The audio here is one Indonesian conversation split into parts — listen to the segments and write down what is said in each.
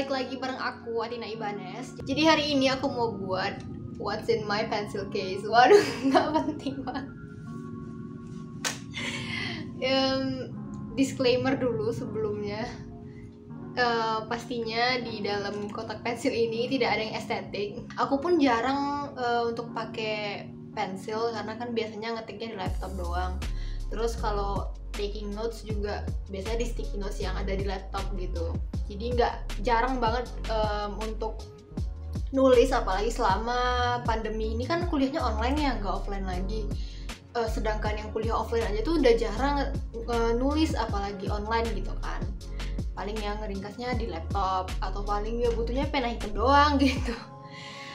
balik lagi bareng aku, Atina Ibanez. Jadi hari ini aku mau buat what's in my pencil case. Waduh, nggak penting banget. Disclaimer dulu sebelumnya. Pastinya di dalam kotak pensil ini tidak ada yang estetik. Aku pun jarang untuk pakai pensil karena kan biasanya ngetiknya di laptop doang. Terus kalau taking notes juga biasanya di sticky notes yang ada di laptop gitu. Jadi jarang banget untuk nulis, apalagi selama pandemi ini kan kuliahnya online ya, nggak offline lagi. Sedangkan yang kuliah offline aja tuh udah jarang nulis, apalagi online gitu kan. Paling yang ngeringkasnya di laptop atau paling ya butuhnya pena hitam doang gitu.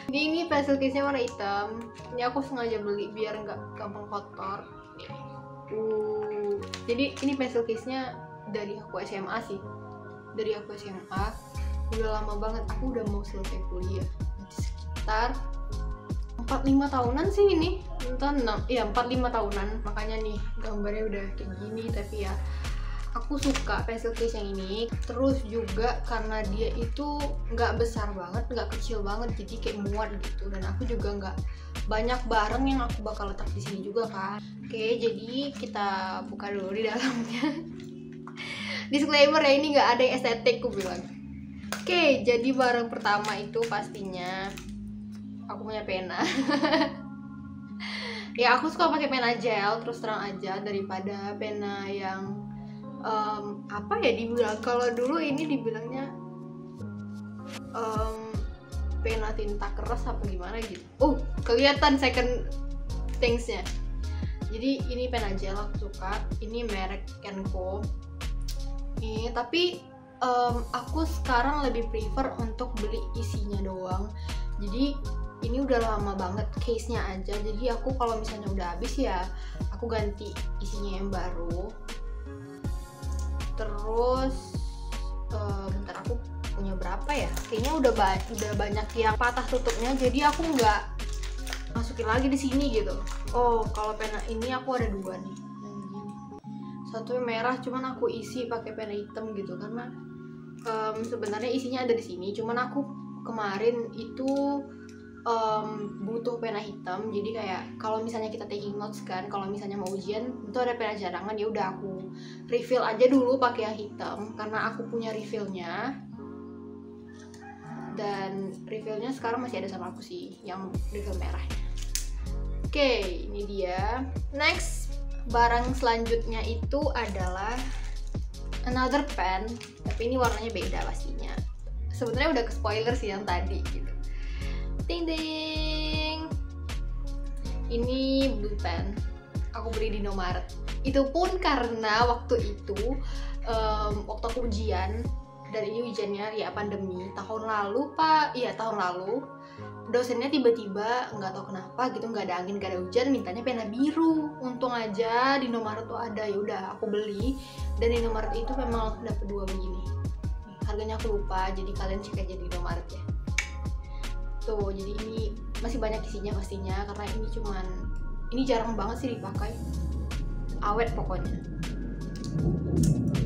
Jadi ini pencil case-nya warna hitam. Ini aku sengaja beli biar nggak gampang kotor. Nih. Jadi ini pencil case-nya dari aku SMA sih. Dari aku SMA udah lama banget, aku udah mau selesai kuliah. Sekitar 4-5 tahunan sih ini. Entah 4-5 tahunan. Makanya nih gambarnya udah kayak gini, tapi ya aku suka pencil case yang ini. Terus juga karena dia itu nggak besar banget, nggak kecil banget, jadi kayak muat gitu. Dan aku juga nggak banyak barang yang aku bakal letak di sini juga kan. Oke, jadi kita buka dulu di dalamnya. Disclaimer ya, ini nggak ada yang estetik aku bilang. Oke, jadi barang pertama itu pastinya aku punya pena. Ya aku suka pakai pena gel, terus terang aja, daripada pena yang apa ya dibilang, kalau dulu ini dibilangnya pena tinta keras apa gimana gitu. Kelihatan second thingsnya. Jadi ini pena gel aku suka, ini merek Kenko. Tapi aku sekarang lebih prefer untuk beli isinya doang. Jadi ini udah lama banget case-nya aja, jadi aku kalau misalnya udah habis ya aku ganti isinya yang baru. Terus bentar, aku punya berapa ya, kayaknya udah banyak yang patah tutupnya, jadi aku nggak masukin lagi di sini gitu. Kalau pena ini aku ada 2 nih, yang gini. Satu yang merah, cuman aku isi pakai pena hitam gitu, karena sebenarnya isinya ada di sini, cuman aku kemarin itu butuh pena hitam. Jadi kayak kalau misalnya kita taking notes kan, kalau misalnya mau ujian itu ada pena cadangan, ya udah aku refill aja dulu pakai yang hitam karena aku punya refillnya. Dan refillnya sekarang masih ada sama aku sih, yang refill merahnya. Oke, ini dia. Next, barang selanjutnya itu adalah another pen, tapi ini warnanya beda pastinya. Sebenarnya udah ke spoiler sih yang tadi gitu. Ding ding. Ini blue pen. Aku beli di Indomaret. Itu pun karena waktu itu waktu aku ujian, dan ini ujiannya ya pandemi tahun lalu Pak. Iya, tahun lalu. Dosennya tiba-tiba nggak tahu kenapa gitu, nggak ada angin, nggak ada hujan, mintanya pena biru. Untung aja di Indomaret tuh ada, ya udah aku beli. Dan di Indomaret itu memang dapat 2 begini. Harganya aku lupa, jadi kalian cek aja di Indomaret ya. Tuh, jadi ini masih banyak isinya pastinya, karena ini jarang banget sih dipakai, awet pokoknya.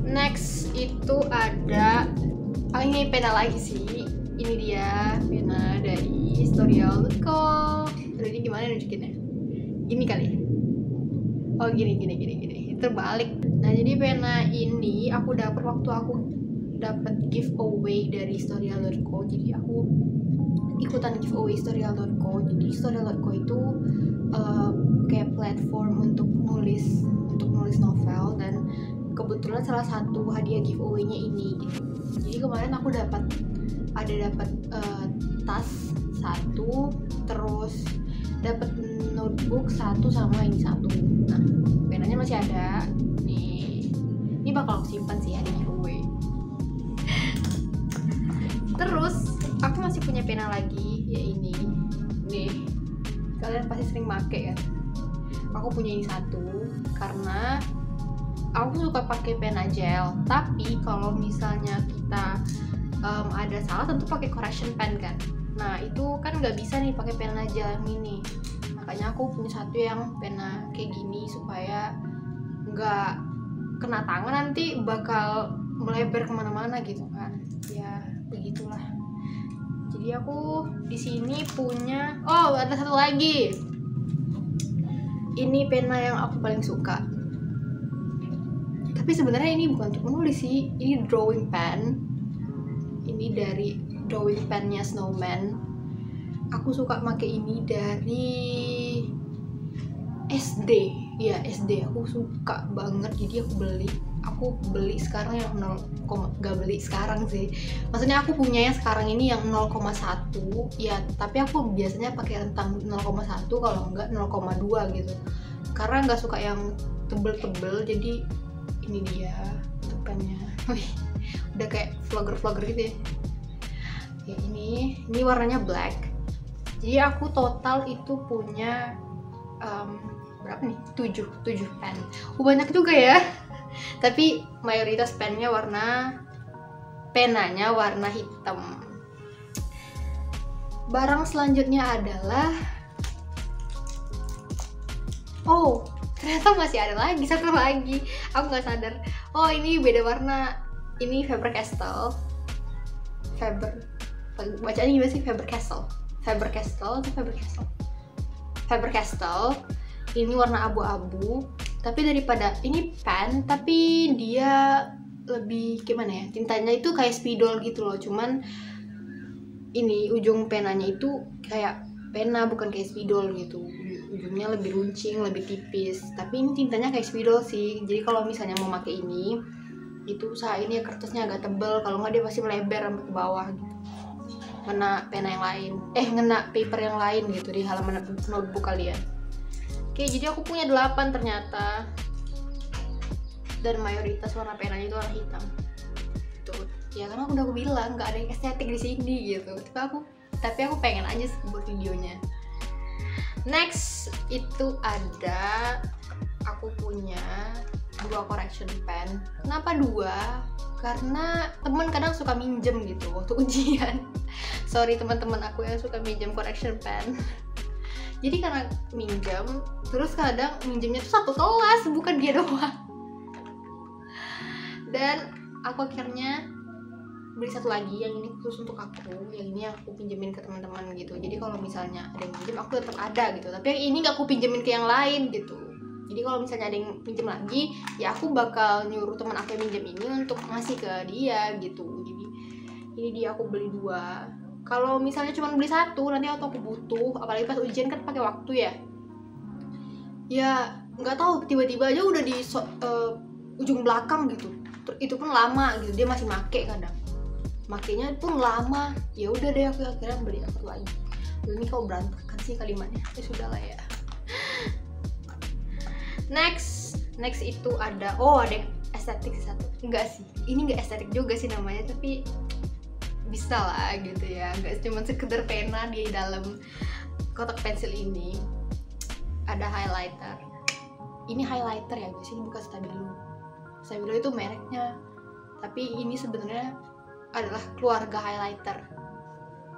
Next itu ada ini pena lagi sih. Ini dia pena dari Storyal.co. Ini gimana nunjukinnya? Gini kali ya? Gini. Terbalik. Nah, jadi pena ini aku dapat waktu aku dapat giveaway dari Storyal.co. Jadi aku ikutan giveaway Storyal.co. Jadi Storyal.co itu kayak platform untuk nulis novel, dan kebetulan salah satu hadiah giveaway-nya ini gitu. Jadi kemarin aku dapat tas 1, terus dapat notebook 1 sama ini 1. Nah, penanya masih ada nih. Ini bakal aku simpan sih, hadiah giveaway. Terus aku masih punya pena lagi, ya ini nih, kalian pasti sering make kan. Aku punya ini 1 karena aku suka pakai pena gel, tapi kalau misalnya kita ada salah tentu pakai correction pen kan. Nah itu kan nggak bisa nih pakai pena gel yang ini, makanya aku punya 1 yang pena kayak gini supaya nggak kena tangan, nanti bakal melebar kemana-mana gitu kan. Ya begitulah. Jadi aku di sini punya, oh ada satu lagi. Ini pena yang aku paling suka. Tapi sebenarnya ini bukan untuk menulis sih, ini drawing pen. Ini dari drawing pennya Snowman. Aku suka pakai ini dari SD. Ya SD aku suka banget, jadi aku beli sekarang yang 0, gak beli sekarang sih, maksudnya aku punya yang sekarang ini yang 0,1 ya, tapi aku biasanya pakai rentang 0,1 kalau enggak 0,2 gitu, karena nggak suka yang tebel-tebel. Jadi ini dia pennya. Wih, udah kayak vlogger gitu ya. Ya ini warnanya black. Jadi aku total itu punya berapa nih? 7 pen. Banyak juga ya. Tapi mayoritas penanya warna hitam. Barang selanjutnya adalah, oh ternyata masih ada lagi, satu lagi. Aku nggak sadar. Oh ini beda warna. Ini Faber-Castell. Bacaannya gimana sih? Faber-Castell. Ini warna abu-abu. Tapi daripada ini pen, tapi dia lebih gimana ya? Tintanya itu kayak spidol gitu loh. Cuman ini ujung penanya itu kayak pena, bukan kayak spidol gitu. Ujungnya lebih runcing, lebih tipis. Tapi ini tintanya kayak spidol sih. Jadi kalau misalnya mau pakai ini, itu usahain ya kertasnya agak tebel. Kalau nggak dia pasti melebar sampai ke bawah gitu. Ngena pena yang lain, ngena paper yang lain gitu di halaman notebook kalian. Oke, jadi aku punya 8 ternyata. Dan mayoritas warna penanya itu warna hitam. Tuh, ya karena aku bilang nggak ada yang estetik di sini gitu. Tapi aku pengen aja buat videonya. Next itu ada, aku punya 2 correction pen. Kenapa 2? Karena temen kadang suka minjem gitu waktu ujian. Sorry teman-teman aku yang suka minjem correction pen. Jadi karena minjem, terus kadang minjemnya tuh satu kelas, bukan dia doang. Dan aku akhirnya beli satu lagi, yang ini khusus untuk aku, yang ini yang aku pinjemin ke teman-teman gitu. Jadi kalau misalnya ada yang pinjem, aku tetap ada gitu. Tapi yang ini gak aku pinjemin ke yang lain gitu. Jadi kalau misalnya ada yang pinjem lagi, ya aku bakal nyuruh teman aku yang minjem ini untuk ngasih ke dia gitu. Jadi ini dia, aku beli 2. Kalau misalnya cuma beli 1, nanti waktu aku butuh, apalagi pas ujian kan pakai waktu ya. Ya nggak tahu, tiba-tiba aja udah di ujung belakang gitu. Itu pun lama gitu, dia masih make kadang. Makanya pun lama. Ya udah deh, aku akhirnya beli satu lagi. Ini kok berantakan sih kalimatnya. Ya sudah lah ya. Next itu ada, ada estetik satu. Enggak sih, ini nggak estetik juga sih namanya, tapi bisa lah gitu ya, nggak cuma sekedar pena di dalam kotak pensil ini. Ada highlighter. Ini highlighter ya guys, ini bukan Stabilo. Stabilo itu mereknya, tapi ini sebenarnya adalah keluarga highlighter,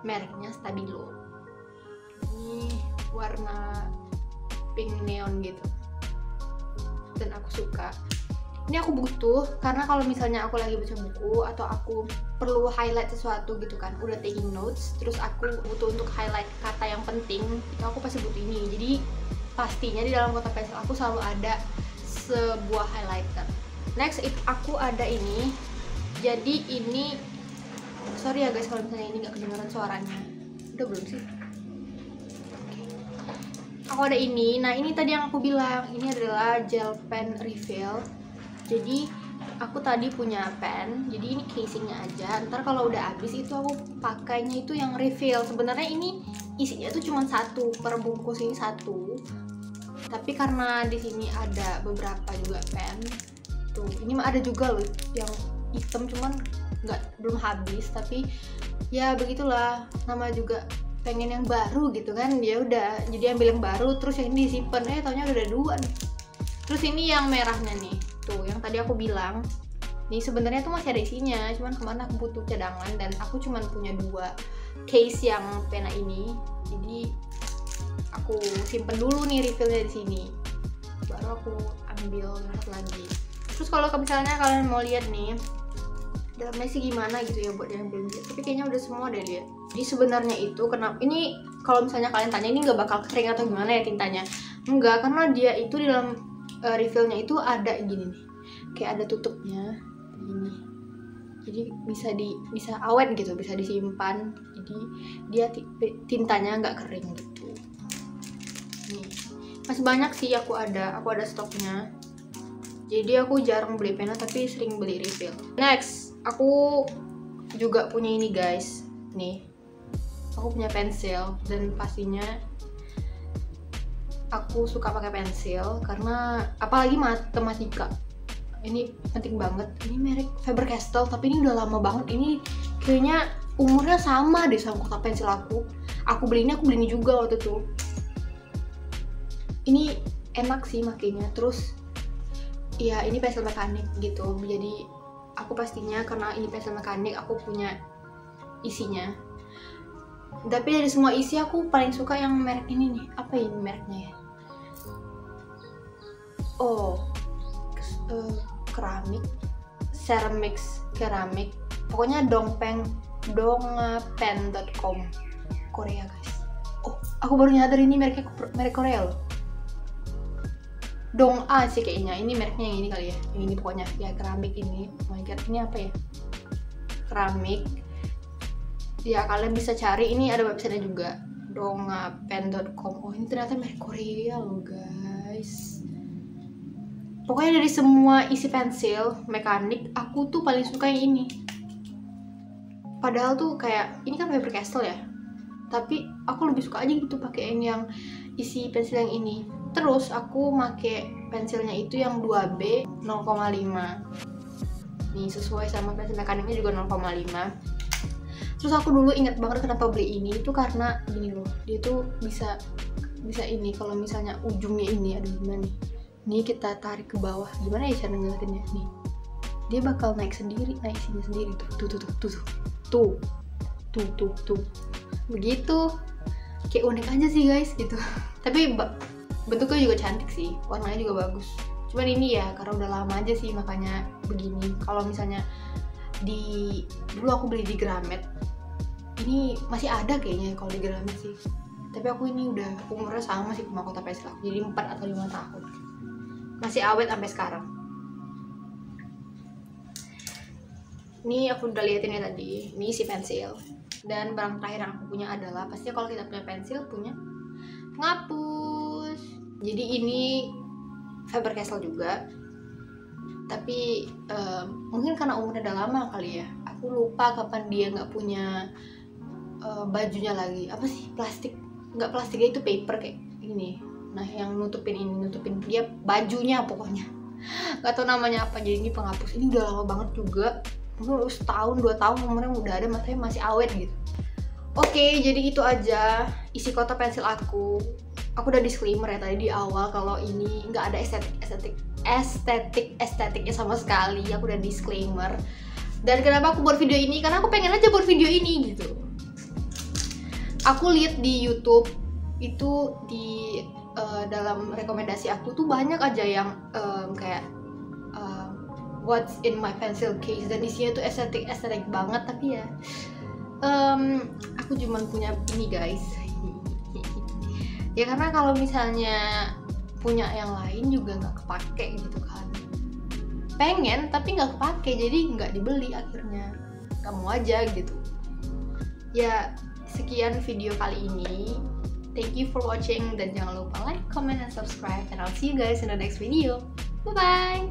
mereknya Stabilo. Ini warna pink neon gitu, dan aku suka. Ini aku butuh karena kalau misalnya aku lagi baca buku atau aku perlu highlight sesuatu gitu kan, udah taking notes, terus aku butuh untuk highlight kata yang penting, itu aku pasti butuh ini. Jadi pastinya di dalam kotak pensil aku selalu ada sebuah highlighter. Next aku ada ini. Jadi ini, sorry ya guys kalau misalnya ini nggak kedengaran suaranya. Udah belum sih? Aku ada ini. Nah ini tadi yang aku bilang, ini adalah gel pen refill. Jadi aku tadi punya pen, jadi ini casingnya aja. Ntar kalau udah habis itu aku pakainya itu yang refill. Sebenarnya ini isinya tuh cuma 1 per bungkus, ini 1. Tapi karena di sini ada beberapa juga pen. Tuh, ini mah ada juga loh yang hitam, cuman belum habis. Tapi ya begitulah, nama juga pengen yang baru gitu kan. Ya udah, jadi ambil yang baru, terus yang ini disimpan. Taunya udah 2 nih. Terus ini yang merahnya nih. Tuh, yang tadi aku bilang, nih sebenarnya tuh masih ada isinya, cuman kemana aku butuh cadangan dan aku cuman punya 2 case yang pena ini, jadi aku simpen dulu nih refillnya di sini, baru aku ambil yang satu lagi. Terus kalau misalnya kalian mau lihat nih, dalamnya sih gimana gitu ya buat yang belum lihat, tapi kayaknya udah semua deh lihat. Jadi sebenarnya itu kenapa ini, kalau misalnya kalian tanya ini nggak bakal kering atau gimana ya tintanya, enggak, karena dia itu di dalam refillnya itu ada gini nih, kayak ada tutupnya ini, jadi bisa awet gitu, bisa disimpan, jadi dia tintanya nggak kering gitu. Nih masih banyak sih, aku ada stoknya. Jadi aku jarang beli pena tapi sering beli refill. Next, aku juga punya ini guys. Nih, aku punya pensil, dan pastinya aku suka pakai pensil karena apalagi matematika. Ini penting banget. Ini merek Faber-Castell, tapi ini udah lama banget. Ini kayaknya umurnya sama deh sama kotak pensil aku. Aku beli ini juga waktu itu. Ini enak sih makanya. Terus ya ini pensil mekanik gitu, jadi aku pastinya karena ini pensil mekanik aku punya isinya. Tapi dari semua isi aku paling suka yang merek ini nih. Apa ini mereknya ya? Oh, keramik. Pokoknya dongpen.com, Korea guys. Oh, aku baru nyadar ini merek Korea loh. Dong-A sih kayaknya, ini mereknya yang ini kali ya, yang ini pokoknya ya, keramik ini. Oh my god, ini apa ya, keramik ya, kalian bisa cari, ini ada websitenya juga, dongpen.com. Oh ini ternyata merek Korea loh guys. Pokoknya dari semua isi pensil mekanik aku tuh paling suka yang ini. Padahal tuh kayak ini kan Faber-Castell ya, tapi aku lebih suka aja gitu pakai yang isi pensil yang ini. Terus aku make pensilnya itu yang 2B 0,5. Nih sesuai sama pensil mekaniknya juga 0,5. Terus aku dulu inget banget kenapa beli ini itu karena gini loh, dia tuh bisa ini kalau misalnya ujungnya ini, aduh gimana nih, nih kita tarik ke bawah, gimana ya cara ngeliatinnya nih, dia bakal naik sendiri, naik sini sendiri tuh begitu, kayak unik aja sih guys gitu. Tapi bentuknya juga cantik sih, warnanya juga bagus. Cuman ini ya karena udah lama aja sih makanya begini. Kalau misalnya dulu aku beli di Gramet, ini masih ada kayaknya kalau di Gramet sih. Tapi aku ini udah umurnya sama sih sama kotak pensil aku, jadi 4 atau 5 tahun. Masih awet sampai sekarang. Ini aku udah liatin ya tadi, ini isi pensil. Dan barang terakhir yang aku punya adalah, pastinya kalau kita punya pensil, punya penghapus. Jadi ini Faber-Castell juga, tapi mungkin karena umurnya udah lama kali ya, aku lupa kapan dia nggak punya bajunya lagi. Apa sih, plastik, nggak plastiknya itu paper kayak gini. Nah yang nutupin dia bajunya, pokoknya nggak tahu namanya apa. Jadi ini penghapus, ini udah lama banget juga, mungkin setahun 2 tahun umurnya udah ada, masanya masih awet gitu. Oke, jadi itu aja isi kotak pensil aku. Aku udah disclaimer ya tadi di awal kalau ini nggak ada estetiknya sama sekali. Aku udah disclaimer. Dan kenapa aku buat video ini? Karena aku pengen aja buat video ini gitu. Aku lihat di YouTube itu di dalam rekomendasi aku tuh banyak aja yang kayak what's in my pencil case, dan isinya tuh estetik banget. Tapi ya aku cuman punya ini guys. Ya karena kalau misalnya punya yang lain juga nggak kepake gitu kan. Pengen tapi nggak kepake, jadi nggak dibeli akhirnya. Nggak mau aja gitu. Ya sekian video kali ini. Thank you for watching, dan jangan lupa like, comment, and subscribe, and I'll see you guys in the next video. Bye bye.